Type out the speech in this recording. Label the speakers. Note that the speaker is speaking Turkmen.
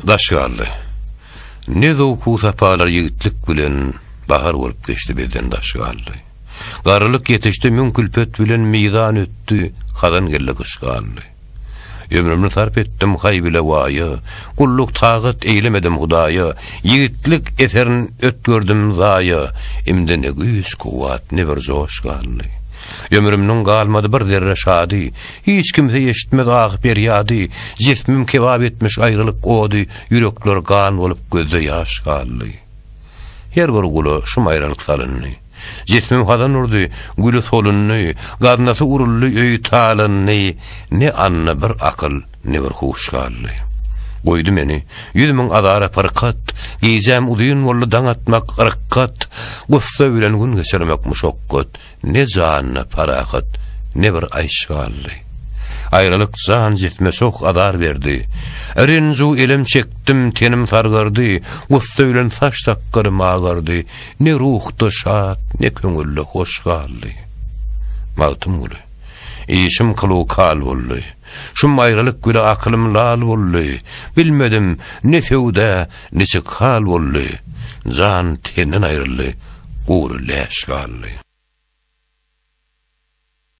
Speaker 1: Daşgaldy. Ne zowku sapalar ýigitlik bilen bahar bolup geçdi bizden daşgaldy. Garlyk yetişdi mün külpet bilen meydan öttü, hadan gelle kışgaldy. Ömrümni sarp etdim hay bile waýy, gulluk tagat eylemedim Hudaýa, ýigitlik eserin öt gördüm zaýy, imde ne güýç kuwat ne bir joş galdy. Ömrümnün galmady bir zerre şady, hiç kimse eşitmedi ah peryady, jirtmim kebab etmiş ayrılık ody, yürekler gan bolup gözde ýaş galdy. Her bir guly şu ayrılık salyndy. Jirtmim hadan urdy, gülü solunny, gadnasy urully öýü talanny, ne anna bir akyl, ne bir huş galdy. Goýdy meni, yüzümün adara parkat, giyjäm udyň bolly daň atmak ırkat, gussa bilen gün geçirmek muşokkat, ne janyna parahat, ne bir aýşgaldy. Ayrılık zan jetme sok adar berdi. Erinju elim çektim, tenim sargardy, gussa bilen saç takkarym agardy, ne ruhda şat, ne köňülle hoş galdy. Mawtym guly. İşim kılu kal bolly. Şum ayrılık güle aklım lal bolly. Bilmedim ne fewda ne çıkal bolly. Zan tenden ayrıldy, uğru leş galdy.